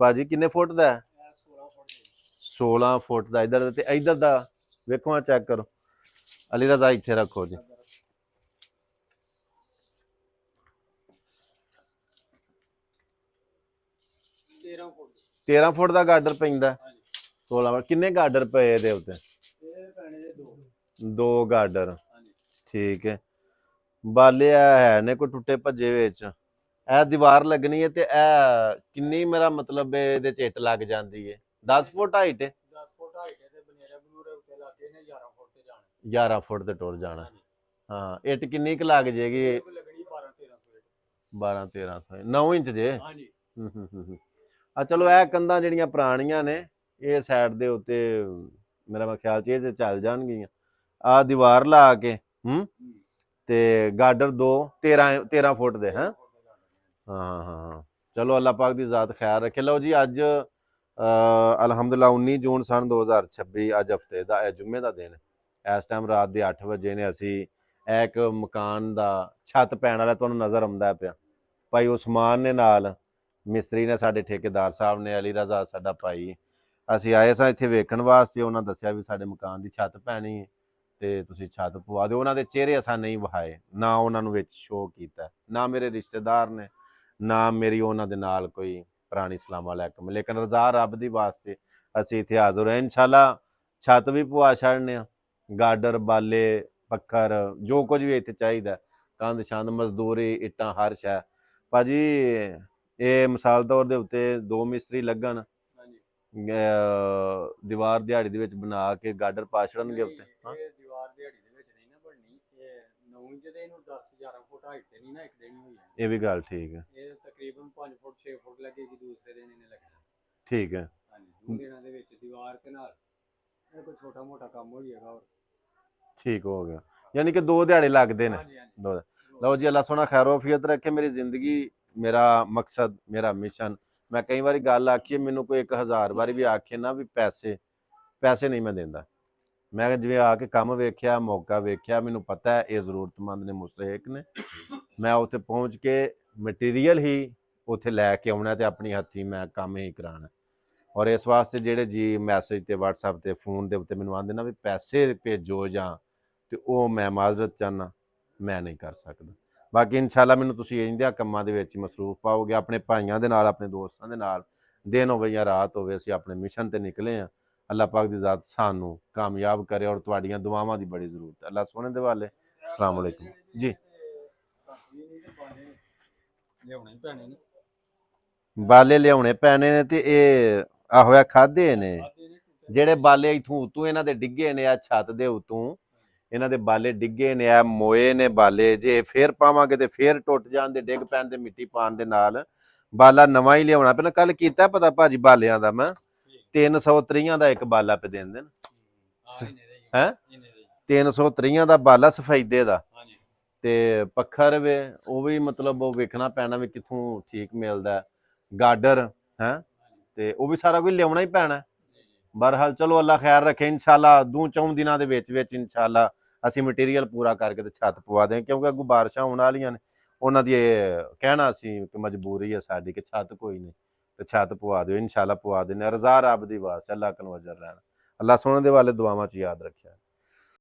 ਭਾਜੀ ਕਿੰਨੇ ਫੁੱਟ ਦਾ ਹੈ? 16 ਫੁੱਟ ਦਾ। ਇਧਰ ਤੇ ਇਧਰ ਦਾ ਵੇਖੋ, ਆ ਚੈੱਕ ਕਰੋ। ਅਲੀ ਰਜ਼ਾ ਇੱਥੇ ਰੱਖੋ ਜੀ। 13 ਫੁੱਟ ਦਾ ਗਾਡਰ ਪੈਂਦਾ। 16 ਫੁੱਟ ਕਿੰਨੇ ਗਾਡਰ ਪਏ ਇਹਦੇ ਉੱਤੇ? ਦੋ ਗਾਡਰ। ਠੀਕ ਹੈ। ਬਾਲੇ ਹੈ ਨੇ ਕੋਈ ਟੁੱਟੇ ਭੱਜੇ ਵਿੱਚ? ਇਹ ਦੀਵਾਰ ਲੱਗਣੀ ਹੈ ਤੇ ਇਹ ਕਿੰਨੀ ਮੇਰਾ ਮਤਲਬ ਇਹਦੇ ਚ ਇੱਟ ਲੱਗ ਜਾਂਦੀ ਹੈ? 10 ਫੁੱਟ ਹਾਈਟ ਹੈ। 11 ਫੁੱਟ ਤੇ ਟੁਰ ਜਾਣਾ। ਹਾਂ, ਇੱਟ ਕਿੰਨੀ ਕੁ ਲੱਗ ਜਾਏਗੀ? 12-1300 9 ਇੰਚ ਜੇ। ਆ ਚਲੋ, ਇਹ ਕੰਧਾਂ ਜਿਹੜੀਆਂ ਪੁਰਾਣੀਆਂ ਨੇ ਇਹ ਸਾਈਡ ਦੇ ਉੱਤੇ ਮੇਰਾ ਖਿਆਲ ਚ ਇਹ ਚੱਲ ਜਾਣਗੀਆਂ। ਆ ਦੀਵਾਰ ਲਾ ਕੇ ਤੇ ਗਾਡਰ 13 ਫੁੱਟ ਦੇ। ਹਾਂ ਹਾਂ ਹਾਂ, ਚਲੋ ਅੱਲਾਹ ਪਾਕ ਦੀ ਜ਼ਾਤ ਖੈਰ ਰੱਖੇ। ਲਓ ਜੀ, ਅੱਜ ਅਲਹਮਦੁਲਿਲਾ 19 ਜੂਨ ਸਨ 2026 ਅੱਜ ਹਫਤੇ ਦਾ ਇਹ ਜੁਮੇ ਦਾ ਦਿਨ। ਇਸ ਟਾਈਮ ਰਾਤ ਦੇ 8 ਵਜੇ ਨੇ। ਅਸੀਂ ਇੱਕ ਮਕਾਨ ਦਾ ਛੱਤ ਪੈਣ ਵਾਲਾ ਤੁਹਾਨੂੰ ਨਜ਼ਰ ਆਉਂਦਾ ਪਿਆ। ਭਾਈ ਉਸਮਾਨ ਨੇ ਨਾਲ ਮਿਸਤਰੀ ਨੇ, ਸਾਡੇ ਠੇਕੇਦਾਰ ਸਾਹਿਬ ਨੇ, ਅਲੀ ਰਜ਼ਾ ਸਾਡਾ ਭਾਈ। ਅਸੀਂ ਆਏ ਸਾਂ ਇੱਥੇ ਵੇਖਣ ਵਾਸਤੇ। ਉਹਨਾਂ ਦੱਸਿਆ ਵੀ ਸਾਡੇ ਮਕਾਨ ਦੀ ਛੱਤ ਪੈਣੀ ਤੇ ਤੁਸੀਂ ਛੱਤ ਪਵਾ ਦਿਓ। ਉਹਨਾਂ ਦੇ ਚਿਹਰੇ ਅਸਾਂ ਨਹੀਂ ਵਹਾਏ, ਨਾ ਉਹਨਾਂ ਨੂੰ ਵਿੱਚ ਸ਼ੋਅ ਕੀਤਾ, ਨਾ ਮੇਰੇ ਰਿਸ਼ਤੇਦਾਰ ਨੇ, ਨਾ ਮੇਰੀ ਉਹਨਾਂ ਦੇ ਨਾਲ ਕੋਈ ਪੁਰਾਣੀ ਸਲਾਮ ਅਲੈਕਮ। ਲੇਕਿਨ ਰਜ਼ਾ ਰੱਬ ਦੀ ਵਾਸਤੇ ਅਸੀਂ ਇੱਥੇ ਹਾਜ਼ਰ ਹਾਂ। ਇਨਸ਼ਾਅੱਲਾ ਛੱਤ ਵੀ ਪਵਾ ਛੱਡਨੇ ਆ। ਗਾਡਰ, ਬਾਲੇ, ਪੱਖਰ, ਜੋ ਕੁਝ ਵੀ ਇੱਥੇ ਚਾਹੀਦਾ, ਕੰਧ ਛੰਦ, ਮਜ਼ਦੂਰੀ, ਇੱਟਾਂ, ਹਰ ਸ਼ੈ। ਭਾਜੀ ਇਹ ਮਿਸਾਲ ਤੌਰ ਦੇ ਉੱਤੇ 2 ਮਿਸਤਰੀ ਲੱਗਣ, ਦੀਵਾਰ ਦਿਹਾੜੀ ਦੇ ਵਿੱਚ ਬਣਾ ਕੇ ਗਾਡਰ ਪਾ ਛੱਡਣਗੇ ਉੱਤੇ। ਦੀਵਾਰ ਦਿਹਾੜੀ ਦੇ ਵਿੱਚ ਨਹੀਂ ਨਾ ਬਣਨੀ। ਇਹ 9 ਇੰਚ ਦੇ ਇਹਨੂੰ 10-11 ਫੁੱਟ ਹਾਈਟ ਤੇ ਨਹੀਂ ਨਾ ਇੱਕ ਦਿਨ ਹੋਈ। ਇਹ ਵੀ ਗੱਲ ਠੀਕ ਹੈ। ਇਹ ਤਕਰੀਬਨ 5 ਫੁੱਟ 6 ਫੁੱਟ ਲੱਗੇਗੀ, ਦੂਸਰੇ ਦਿਨ ਇਹਨੇ ਲੱਗਣਾ। ਠੀਕ ਹੈ। ਹਾਂਜੀ, 2 ਦਿਨਾਂ ਦੇ ਵਿੱਚ ਦੀਵਾਰ ਤੇ ਨਾਲ ਇਹ ਕੋਈ ਛੋਟਾ ਮੋਟਾ ਕੰਮ ਹੋ ਜਾਏਗਾ। ਹੋਰ ਠੀਕ ਹੋ ਗਿਆ, ਯਾਨੀ ਕਿ 2 ਦਿਹਾੜੇ ਲੱਗਦੇ ਨੇ। ਲਓ ਜੀ, ਅੱਲਾਹ ਸੋਹਣਾ ਖੈਰ ਵਫੀਅਤ ਰੱਖੇ। ਮੇਰੀ ਜ਼ਿੰਦਗੀ, ਮੇਰਾ ਮਕਸਦ, ਮੇਰਾ ਮਿਸ਼ਨ, ਮੈਂ ਕਈ ਵਾਰੀ ਗੱਲ ਆਖੀ, ਮੈਨੂੰ ਕੋਈ 1000 ਵਾਰੀ ਵੀ ਆਖੇ ਨਾ ਵੀ ਪੈਸੇ ਨਹੀਂ ਮੈਂ ਦਿੰਦਾ। ਮੈਂ ਜਿਵੇਂ ਆ ਕੇ ਕੰਮ ਵੇਖਿਆ, ਮੌਕਾ ਵੇਖਿਆ, ਮੈਨੂੰ ਪਤਾ ਹੈ ਇਹ ਜ਼ਰੂਰਤਮੰਦ ਨੇ, ਮੁਸਤਹਿਕ ਨੇ, ਮੈਂ ਉੱਥੇ ਪਹੁੰਚ ਕੇ ਮਟੀਰੀਅਲ ਹੀ ਉੱਥੇ ਲੈ ਕੇ ਆਉਣਾ ਤੇ ਆਪਣੀ ਹੱਥੀਂ ਮੈਂ ਕੰਮ ਹੀ ਕਰਾਉਣਾ। ਔਰ ਇਸ ਵਾਸਤੇ ਜਿਹੜੇ ਜੀ ਮੈਸੇਜ ਤੇ WhatsApp ਤੇ ਫੋਨ ਦੇ ਉੱਤੇ ਮੈਨੂੰ ਆਉਂਦੇ ਨਾ ਵੀ ਪੈਸੇ ਭੇਜੋ ਜਾਂ, ਤੇ ਉਹ ਮੈਂ ਮਾਜ਼ਰਤ ਚਾਹੁੰਦਾ, ਮੈਂ ਨਹੀਂ ਕਰ ਸਕਦਾ। ਬਾਕੀ ਇਨਸ਼ਾਅੱਲਾ ਮੈਨੂੰ ਤੁਸੀਂ ਇੰਦਿਆਂ ਕੰਮਾਂ ਦੇ ਵਿੱਚ ਮਸਰੂਫ ਪਾਓਗੇ, ਆਪਣੇ ਭਾਈਆਂ ਦੇ ਨਾਲ, ਆਪਣੇ ਦੋਸਤਾਂ ਦੇ ਨਾਲ। ਦਿਨ ਹੋਵੇ ਜਾਂ ਰਾਤ ਹੋਵੇ, ਅਸੀਂ ਆਪਣੇ ਮਿਸ਼ਨ ਤੇ ਨਿਕਲੇ ਹਾਂ। ਅੱਲਾਹ ਪਾਕ ਦੀ ਜ਼ਾਤ ਸਾਨੂੰ ਕਾਮਯਾਬ ਕਰੇ ਔਰ ਤੁਹਾਡੀਆਂ ਦੁਆਵਾਂ ਦੀ ਬੜੀ ਜ਼ਰੂਰਤ ਹੈ। ਅੱਲਾਹ ਸੋਹਣੇ ਦੇ ਵਾਲੇ। ਅਸਲਾਮ ਅਲੈਕੁਮ ਜੀ। ਬਾਲੇ ਲਿਆਉਣੇ ਪੈਣੇ ਨੇ ਤੇ ਇਹ ਆਹੋਇਆ ਖਾਦੇ ਨੇ ਜਿਹੜੇ ਬਾਲੇ ਇਥੋਂ ਉਤੋਂ ਇਹਨਾਂ ਦੇ ਡਿੱਗੇ ਨੇ। ਆ ਛੱਤ ਦੇ ਉਤੋਂ ਇਹਨਾਂ ਦੇ ਬਾਲੇ ਡਿੱਗੇ ਨੇ, ਆ ਮੋਏ ਨੇ ਬਾਲੇ। ਜੇ ਫੇਰ ਪਾਵਾਂਗੇ ਤੇ ਫੇਰ ਟੁੱਟ ਜਾਣ ਦੇ, ਡਿੱਗ ਪੈਣ ਦੇ, ਮਿੱਟੀ ਪਾਣ ਦੇ ਨਾਲ ਬਾਲਾ ਨਵਾਂ ਹੀ ਲਿਆਉਣਾ ਪੈਣਾ। ਕੱਲ ਕੀਤਾ ਪਤਾ ਭਾਜੀ ਬਾਲਿਆਂ ਦਾ ਮੈਂ 330 ਦਾ ਇੱਕ ਬਾਲਾ ਪੇ ਦਿੰਦੇ ਹੈ। 330 ਦਾ ਬਾਲਾ ਸਫੈਦੇ ਦਾ ਤੇ ਪੱਖਰ ਵੇ ਉਹ ਵੀ ਮਤਲਬ ਉਹ ਵੇਖਣਾ ਪੈਣਾ ਵੀ ਕਿੱਥੋਂ ਠੀਕ ਮਿਲਦਾ। ਗਾਡਰ ਹੈ ਤੇ ਉਹ ਵੀ ਸਾਰਾ ਕੁਝ ਲਿਆਉਣਾ ਹੀ ਪੈਣਾ। ਬਹਰਹਾਲ ਚਲੋ ਅੱਲਾ ਖੈਰ ਰੱਖੇ। ਇਨਸ਼ਾਅੱਲਾ 2-4 ਦਿਨਾਂ ਦੇ ਵਿੱਚ ਇਨਸ਼ਾਅੱਲਾ ਅਸੀਂ ਮਟੀਰੀਅਲ ਪੂਰਾ ਕਰਕੇ ਤੇ ਛੱਤ ਪਵਾ ਦੇਂ, ਕਿਉਂਕਿ ਅੱਗੋਂ ਬਾਰਿਸ਼ਾਂ ਆਉਣ ਵਾਲੀਆਂ ਨੇ। ਉਹਨਾਂ ਦੀ ਇਹ ਕਹਿਣਾ ਸੀ ਕਿ ਮਜਬੂਰੀ ਹੈ ਸਾਡੀ ਕਿ ਛੱਤ ਕੋਈ ਨਹੀਂ ਤੇ ਛੱਤ ਪਵਾ ਦਿਓ। ਇਨਸ਼ਾਅੱਲਾ ਪਵਾ ਦਿੰਦੇ। ਰਜ਼ਾ ਰੱਬ ਦੀ ਵਾਸਤੇ, ਅੱਲਾ ਕਨਵਜਰ ਰਹਿਣਾ। ਅੱਲਾ ਸੋਹਣੇ ਦੇ ਵਾਲੇ ਦੁਆਵਾਂ 'ਚ ਯਾਦ ਰੱਖਿਆ।